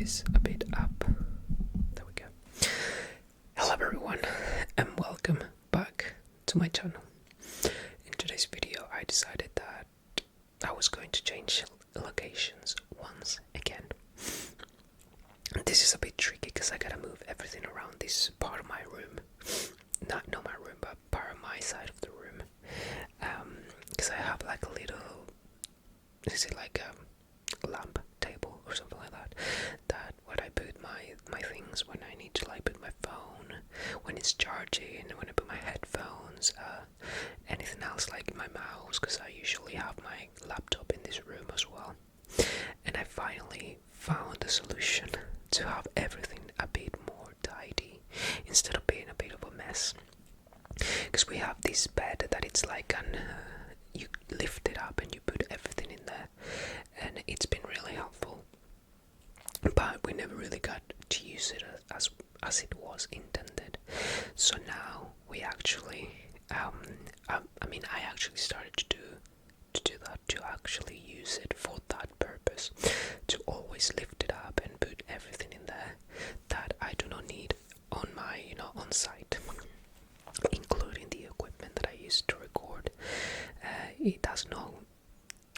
this a bit up. There we go. Hello everyone and welcome back to my channel. In today's video I decided that I was going to change locations once again. This is a bit tricky because I gotta move everything around this part of my room. Not my room, but part of my side of the room. Because I have like a little, is it like a lamp table or something like that, that when I put my things, when I need to like put my phone, when it's charging, when I put my headphones, anything else like my mouse, because I usually have my laptop in this room as well. And I finally found a solution to have everything a bit more tidy instead of being a bit of a mess. Because we have this bed that it's like you lift it up and you put everything in there, and it's been really helpful, but we never really got to use it as it was intended. So now we actually I actually started to do that, to actually use it for that purpose, to always lift it up and put everything in there that I do not need on my on site, including the equipment that I use to record. It does not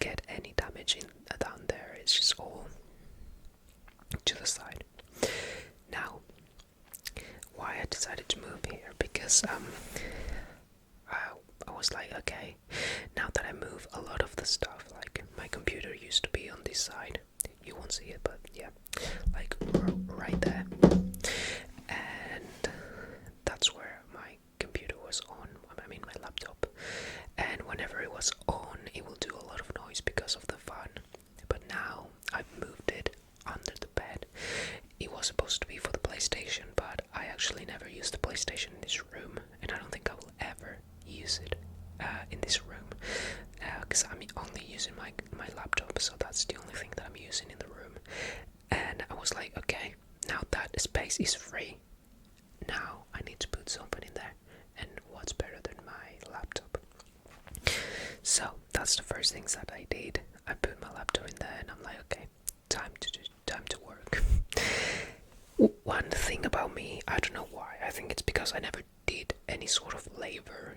get any damage down there. It's just all to the side. Now, why I decided to move here, because I was like, okay, now that I move a lot of the stuff, like my computer used to be on this side, you won't see it, but yeah, like right there, and that's where my computer was on, my laptop, and whenever it was on it will do a lot of noise because of the fan. But now I've moved it under the bed. It was supposed to be for the PlayStation, but I actually never used the PlayStation in this room, and I don't think I will ever use it in this room, because I'm only using my laptop, so that's the only thing that I'm using in the room. And I was like, okay, now that space is free, now I need to put something in there, and what's better than my laptop? So that's the first things that I did. I put my laptop in there, and I'm like, okay, time to work. One thing about me, I don't know why, I think it's because I never did any sort of labor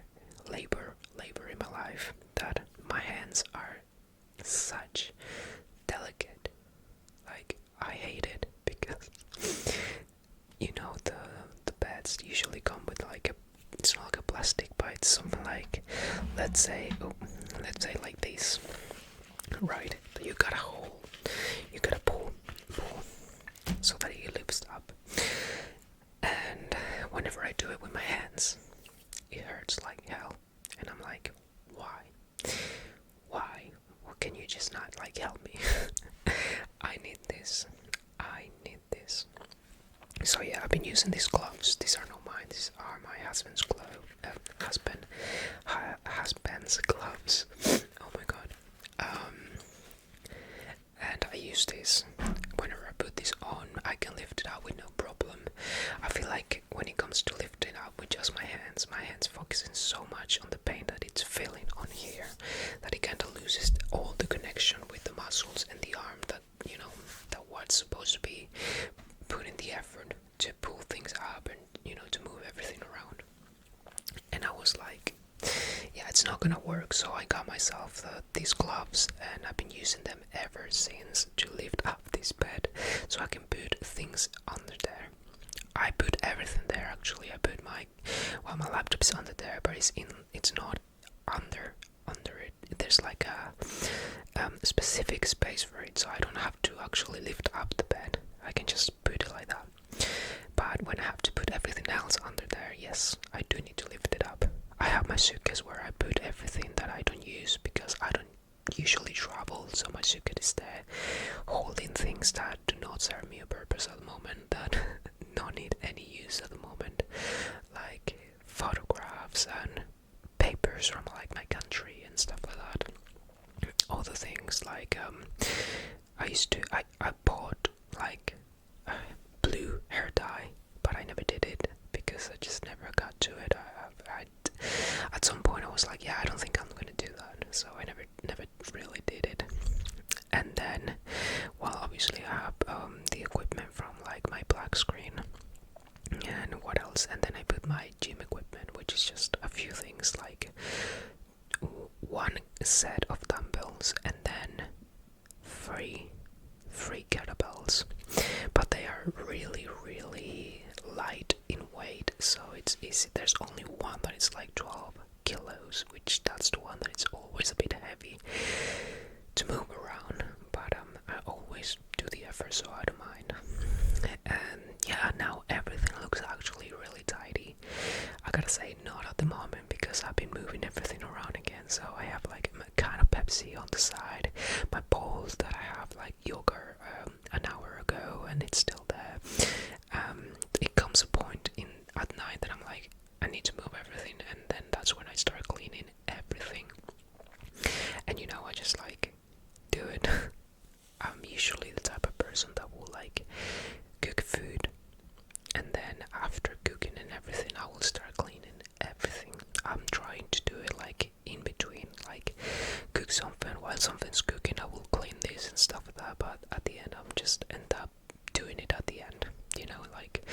in my life, that my hands are such delicate. Like, I hate it because the beds usually come with like it's not like a plastic, but it's something like, let's say like this, right? You gotta hold, you gotta pull so that it lifts up. And whenever I do it with my hands, it hurts like hell. And I'm like, why? Well, can you just not like help me? I need this. So yeah, I've been using these gloves. These are not mine. These are my husband's husband's gloves. Oh my god. And I use this. Whenever I put this on, I can lift it up with no problem. I feel like when it comes to lifting up with just my hands focusing so much on the pain that it's feeling on here, that it kind of loses all the connection with the muscles and the arm that that what's supposed to be putting the effort to pull things up and to move everything around. And I was like, yeah, it's not gonna work. So I got myself these gloves, and I've been using them ever since to lift up this bed so I can put things under there. I put everything there actually. I put my laptop is under there, but it's not under it. There's like a specific space for it, so I don't have to actually lift up the bed. I can just put it like that. But when I have to put everything else under there, yes, I do need to lift it up. I have my suitcase where I put everything that I don't use, because I don't usually travel, so my suitcase is there holding things that do not serve me a purpose at the moment, that don't need any use at the moment, like photographs and papers from like my country and stuff like that. Other things like I bought like blue hair dye, but I never did it because I just never got to it. At some point I was like, yeah, I don't think I'm gonna do that, so I never really did it. And then, well, obviously I have the equipment black screen. And what else? And then I put my gym equipment, which is just a few things, like one set of dumbbells and then three kettlebells, but they are really light in weight, so it's easy. There's only one that is like 12 kilos, which that's the one that is always a bit heavy to move around, but I always do the effort, so I don't mind. And yeah, now everything looks actually really tidy. I gotta say, not at the moment, because I've been moving everything around again. So I have like a kind of Pepsi on the side, my bowls that I have like yogurt an hour ago, and it's still there. It comes a point at night that I'm like, I need to move everything, and then that's when I start cleaning everything. And you know, I just like do it. I'm usually the type of person that will like cook food, and then after cooking and everything, I will start cleaning everything. I'm trying to do it like in between, like cook something while something's cooking, I will clean this and stuff like that, but at the end I'm just end up doing it at the end, you know, like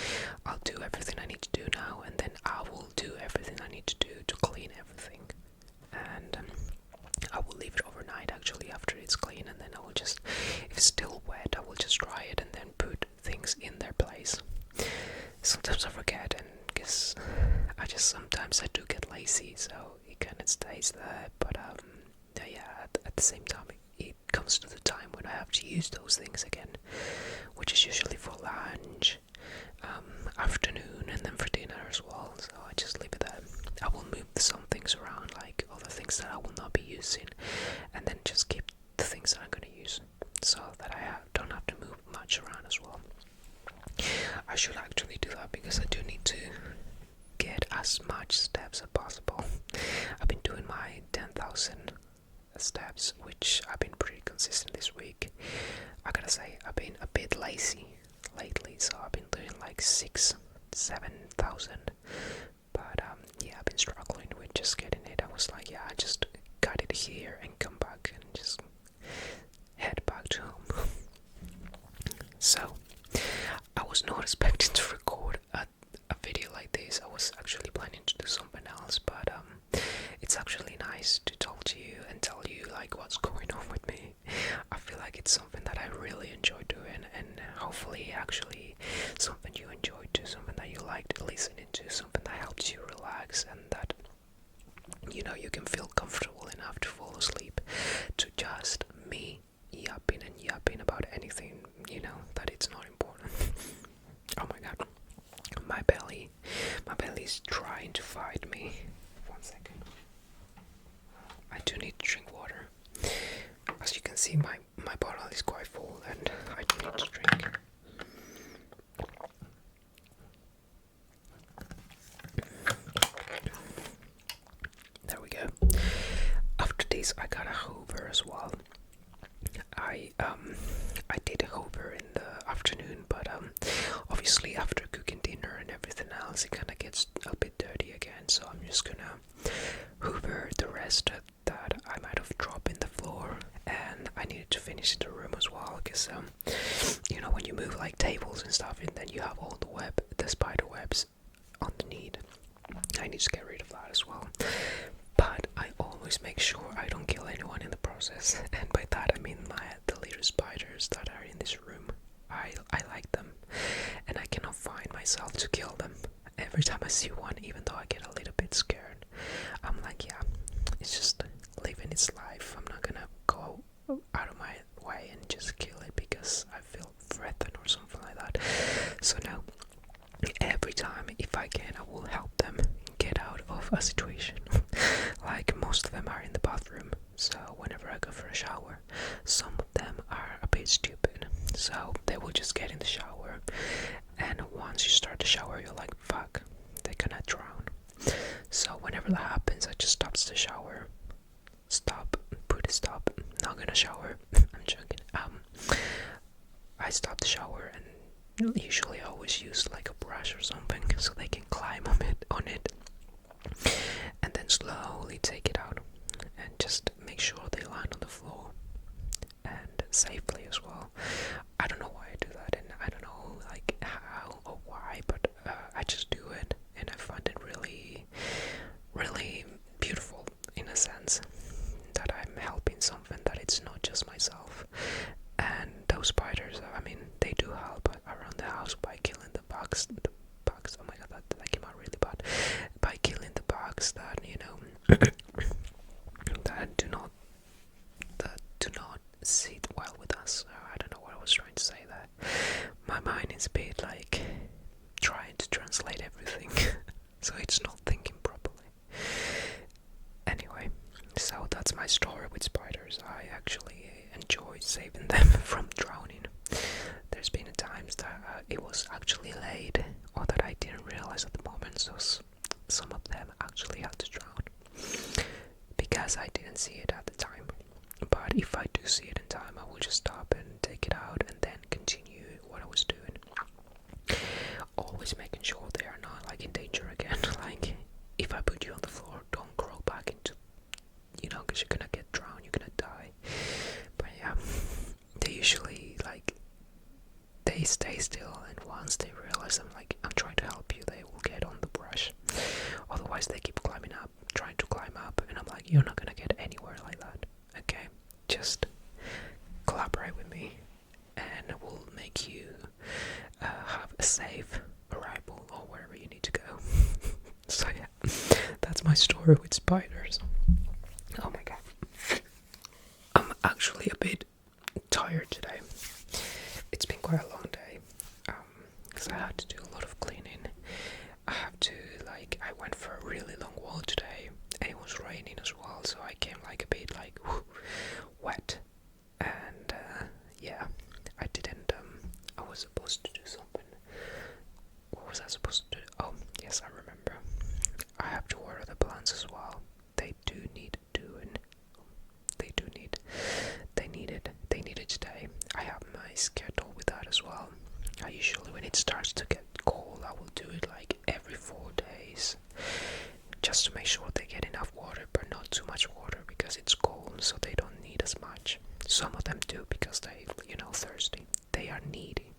I'll do everything I need to do now, and then I will do everything I need to do to clean everything, and I will leave it overnight actually after it's clean, and then I will just, if it's still wet, I will just dry it and then put things in their place. Sometimes I forget, and because sometimes I do get lazy, so it kind of stays there, but yeah, at the same time it comes to the time when I have to use those things again, which is usually for lunch, afternoon, and then for dinner as well, so I just leave it there. I will move some things around, like other things that I will not be using, and then just keep the things that I'm going to use, so that I don't have to move much around as well. I should actually do that, because I do need to get as much steps as possible. I've been doing my 10,000 steps, which I've been pretty consistent this week. I gotta say, I've been a bit lazy lately, so I've been doing like 6,000-7,000, but yeah, I've been struggling with just getting it. I was like, yeah, I just got it here and come back and just head back to home. So I was not expecting to record a video like this. I was actually planning to do something else, but it's actually nice to talk to you and tell you like what's going on with me. I feel like it's something that I really enjoy doing, and hopefully actually something you enjoy too, something that you liked listening to, something that helps you relax, and that, you know, you can feel comfortable enough to fall asleep to just me yapping and yapping about anything, you know, that it's not important. Oh my god, my belly is trying to fight me. 1 second. I do need to drink water. As you can see, my bottle is quite full, and I do need to drink. There we go. After this, I got a Hoover as well. I did a Hoover in the afternoon, but obviously after cooking dinner and everything else, it kind of gets a bit dirty again, so I'm just gonna Hoover the rest that I might have dropped in the floor, and I needed to finish the room as well, because you know, when you move like tables and stuff, and then you have all the spider webs underneath, I need to get rid of that as well. But I always make sure I don't kill anyone in the process, and by that I mean the little spiders that are in this room. I like them, and I cannot find myself to kill them. Every time I see one, even though I get a little bit scared, I'm like, yeah, it's just living its life. I'm not gonna go out of my way and just kill it because I feel threatened or something like that. So now, every time, if I can, I will help them get out of a situation. Like, most of them are in the bathroom, so whenever I go for a shower, some of them are a bit stupid, so they will just get in the shower, and once you start the shower, you're like, fuck, they're gonna drown. So whenever that happens, I just stop the shower, put a stop, not gonna shower. I'm joking. I stop the shower, and usually I always use like a brush or something so they can climb on it, and then slowly take it out and just make sure they land on the floor, and safely as well. I don't know why I do that, and I don't know like how those spiders, I mean, they do help around the house by killing the bugs. Oh my god, that came out really bad. By killing the bugs that, you know, that do not sit well with us. I don't know what I was trying to say there. My mind is a bit like trying to translate everything, so it's not thinking properly. Anyway, so that's my story with spiders. I actually enjoy saving them from drowning. There's been times that it was actually late, or that I didn't realize at the moment, so some of them actually had to drown because I didn't see it at the time. But if I do see it in time, I will just stop and take it out and then continue what I was doing. Always making sure they are not like in danger again. Like, if I put you on the floor, don't crawl back into, you know, because you're gonna get drowned, you're gonna die. But yeah, they usually like, they stay still, and once they realize I'm trying to help you, they will get on the brush. Otherwise they keep climbing up, trying to climb up, and I'm like, you're not gonna get anywhere like that. Okay, just collaborate with me and we'll make you have a safe arrival or wherever you need to go. So yeah, that's my story with spiders. Oh my god, I'm actually a bit tired today. It's been quite a long day, because I had to do a lot of cleaning. I went for a really long walk today, and it was raining as well, so I came like a bit like wet, and yeah, I didn't, I was supposed to do something. What was I supposed to do? Oh, yes, I remember. I have to water the plants as well. They do need doing. They need it today. I have my schedule with that as well. I usually, when it starts to get cold, I will do it like every 4 days, just to make sure they get enough water, but not too much water because it's cold, so they don't need as much. Some of them do because they, you know, thirsty. They are needy.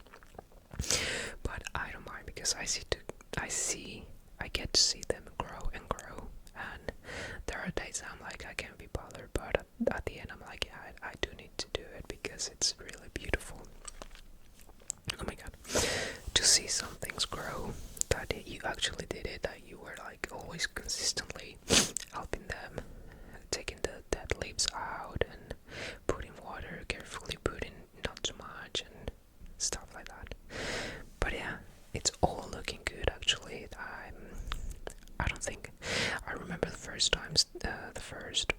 But I don't mind because I get to see them grow and grow, and there are days I'm like, I can't be bothered, but at the end I'm like, yeah, I do need to do it because it's really beautiful. Oh my god, to see some things grow, that you actually did it, that you were like always consistently helping them, taking the dead leaves out and putting water, carefully putting not too much and stuff like that. But yeah, it's all looking good actually. I don't think, I remember the first times, the first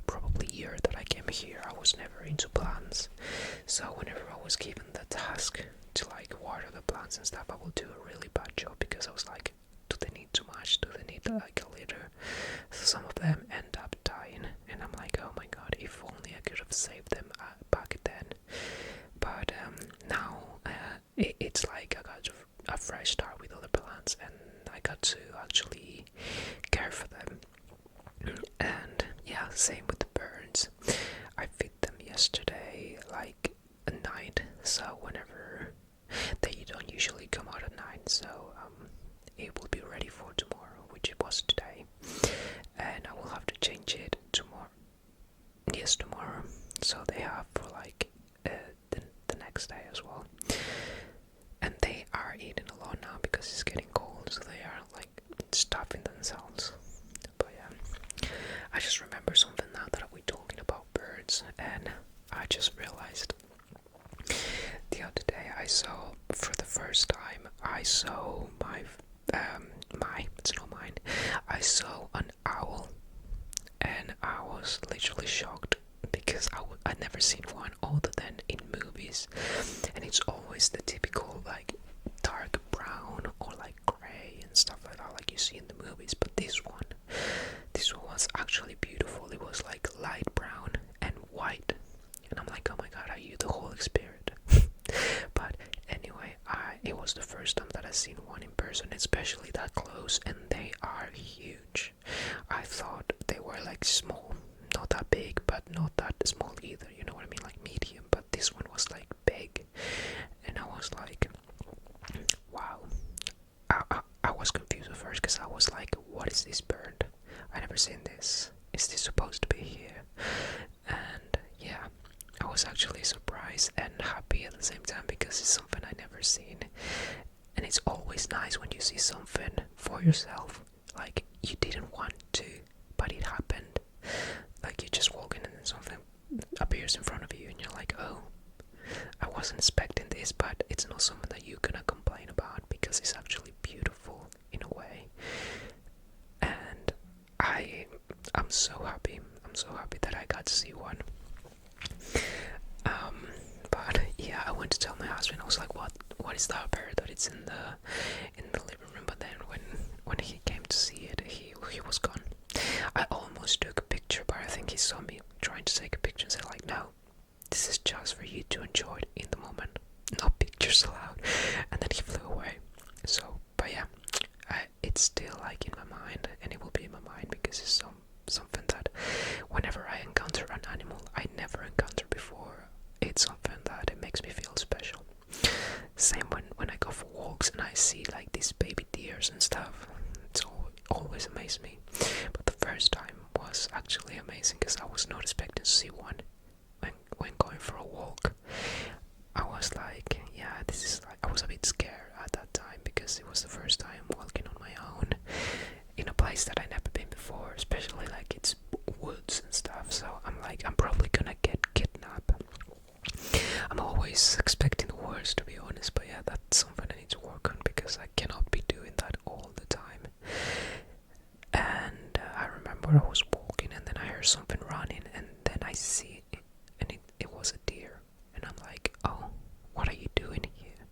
probably year that I came here, I was never into plants. So whenever I was given the task to like water the plants and stuff, I will do a really bad job because I was like, do they need too much? Do they need like a liter? So some of them end up dying, and I'm like, oh my god, if only I could have saved them back then. But now it's like I got a fresh start with other plants, and I got to actually care for them. And yeah, same with the birds. I fed them yesterday like at night, so whenever they don't usually come out at night, so it will be ready for tomorrow, which it was today, and I will have to change it tomorrow. Yes, tomorrow. So they have for like the next day as well. And they are eating a lot now because it's getting cold, so they are like stuffing themselves. But yeah, I just remember something now that we're talking about birds, and I just realized the other day I saw, for the first time, I saw it's not mine, I saw an owl, and I was literally shocked because I'd never seen one other than in movies, and it's always the typical like dark brown or like grey and stuff like that, like you see in the movies. But this one was actually beautiful. It was like light brown and white, and I'm like, oh my god, are you the Holy Spirit? But anyway, it was the first time that I've seen one in person, especially that close, and they are huge. I thought they were like small, not that big, but not that small either, you know what I mean, like medium. But this one was like big, and I was like, wow. I was confused at first because I was like, what is this bird? I never seen this. Is this supposed to be here? And yeah, I was actually surprised and happy at because it's something I never seen. And it's always nice when you see something for yourself, like you didn't want to, but it happened. Like you're just walking and then something appears in front of you and you're like, oh, I wasn't expecting this, but it's not something that you're gonna complain about because it's actually beautiful in a way. And I'm so happy. I'm so happy that I got to see one. But yeah, I went to tell my husband. I was like, what is that bird that it's in the living room? But then when he came to see it, he was gone. I almost took a picture, but I think he saw me trying to take a picture and said like, no, this is just for you to enjoy it in the moment. No pictures allowed. And then he flew away. So, but yeah, it's still like in my mind, and it will be in my mind because it's something that whenever I encounter an animal I never encountered before, it's something that it makes me feel special. Same when I go for walks and I see like these baby deers and stuff. It's always amazed me. But the first time was actually amazing because I was not expecting to see one. When going for a walk, I was like, yeah, this is like, I was a bit scared at that time because it was the first time walking on my own in a place that I'd never been before, especially like it's woods and stuff. So I'm like, I'm probably gonna get kidnapped. I'm always expecting the worst, to be honest, but yeah, that's something I need to work on because I cannot be doing that all the time. And I remember I was walking and then I heard something running and then I see it and it was a deer. And I'm like, oh, what are you doing here?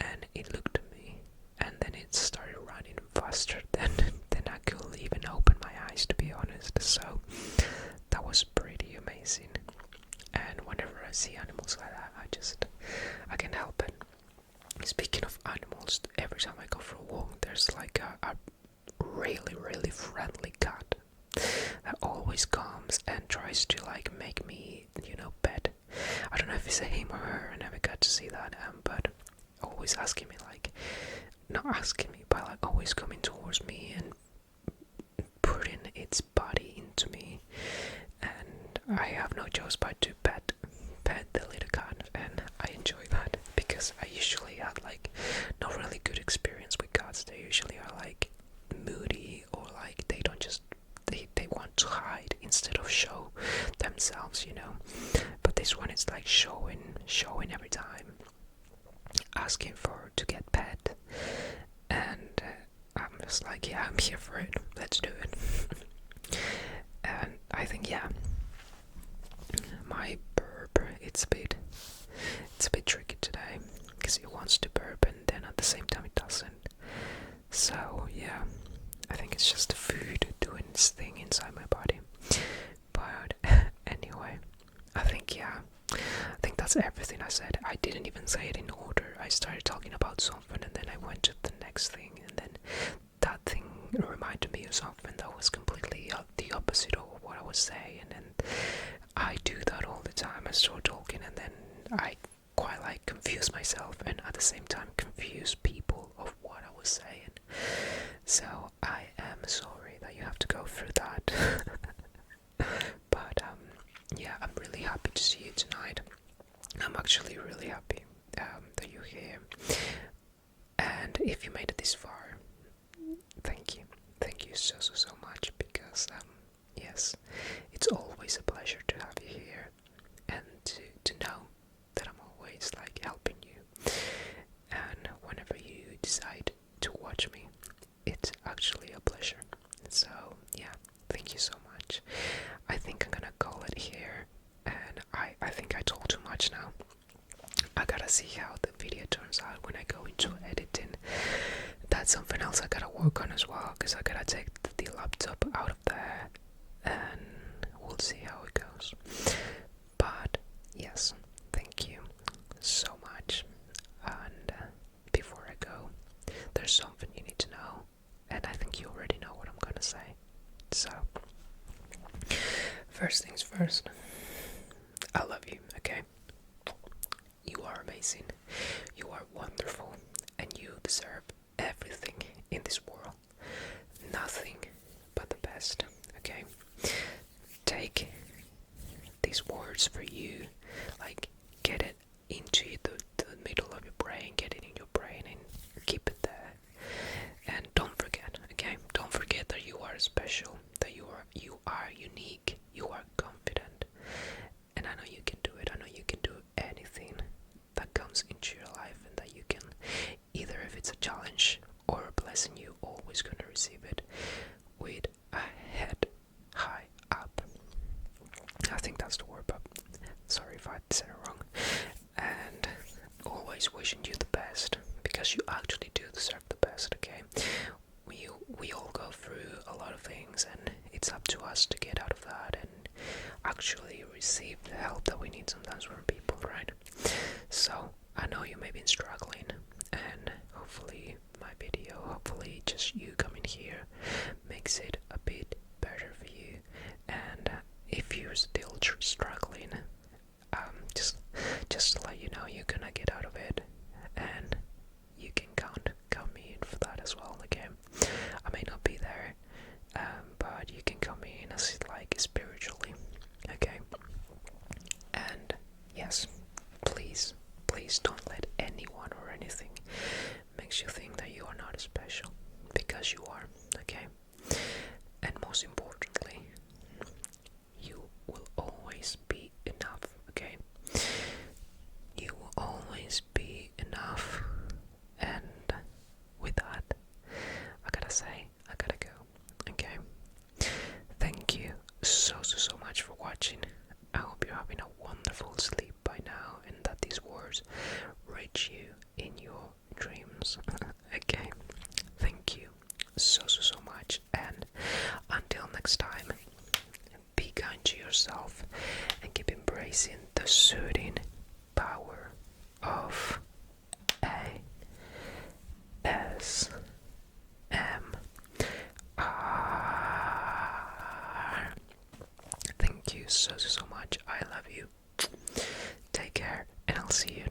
And it looked at me and then it started running faster than I could even open my eyes, to be honest. So that was pretty amazing. And whenever I see animals like that, I can't help it. Speaking of animals, every time I go for a walk, there's like a really, really friendly cat that always comes and tries to like make me, pet. I don't know if it's a him or her, I never got to see that, but always asking me like, not asking me, but like always coming towards me and putting its body into me, and I have no choice but to pet the little cat, and I enjoy that because I usually had like not really good experience with cats. They usually are like moody or like they don't just they want to hide instead of show themselves, but this one is like showing every time, asking to get pet, and I'm just like, yeah, I'm here for it, let's do it. And I think, yeah, my burp, it's a bit tricky today because it wants to burp and then at the same time it doesn't. So yeah, I think it's just the food doing its thing inside my body. But anyway, I think that's everything I said. I didn't even say it in order. I started talking about something and then I went to the next thing, and then that thing reminded me of something that was completely the opposite of what I was saying, and I do that all the time. I start talking and then I quite like confuse myself and at the same time confuse people of what I was saying. So I am sorry that you have to go through that. But yeah, I'm really happy to see you tonight. I'm actually really happy that you're here. And if you made it this far, thank you so much, because yes, it's always a pleasure to have you here and to know that I'm always like helping you, and whenever you decide to watch me, it's actually a pleasure. So yeah, thank you so much. I think I'm gonna call it here, and I think I told too much now. I gotta see how the video turns out when I go into editing. That's something else I gotta work on as well, because I gotta take the laptop out of there and we'll see how it goes. But yes, thank you so much. And before I go, there's something you need to know, and I think you already know what I'm gonna say. So first things first, I love you, okay? You are amazing, you are wonderful, and you deserve everything in this world. Nothing but the best, okay? Take these words for you, like get it into always wishing you the best, because you actually do deserve the best, okay? We all go through a lot of things, and it's up to us to get out of that and actually receive the help that we need sometimes from people, right? So I know you may be struggling, and hopefully my video, hopefully just you coming here makes it a bit better for you. And if you're still struggling, just to let you know, you're gonna get out of it, and you can count me in for that as well. Okay, I may not be there, but you can count me in as like spiritually. Okay, and yes, please don't let anyone or anything makes you think that you are not special, because you are. Okay, and most importantly, you will always be enough. Okay, you will always be enough. And with that, I gotta say, I gotta go. Okay, thank you so much for watching. I hope you're having a wonderful sleep by now, and that these words reach you in your dreams. Okay, thank you so much, and until next time, be kind to yourself and keep embracing the soothing power of ASMR. Thank you so much. I love you. Take care, and I'll see you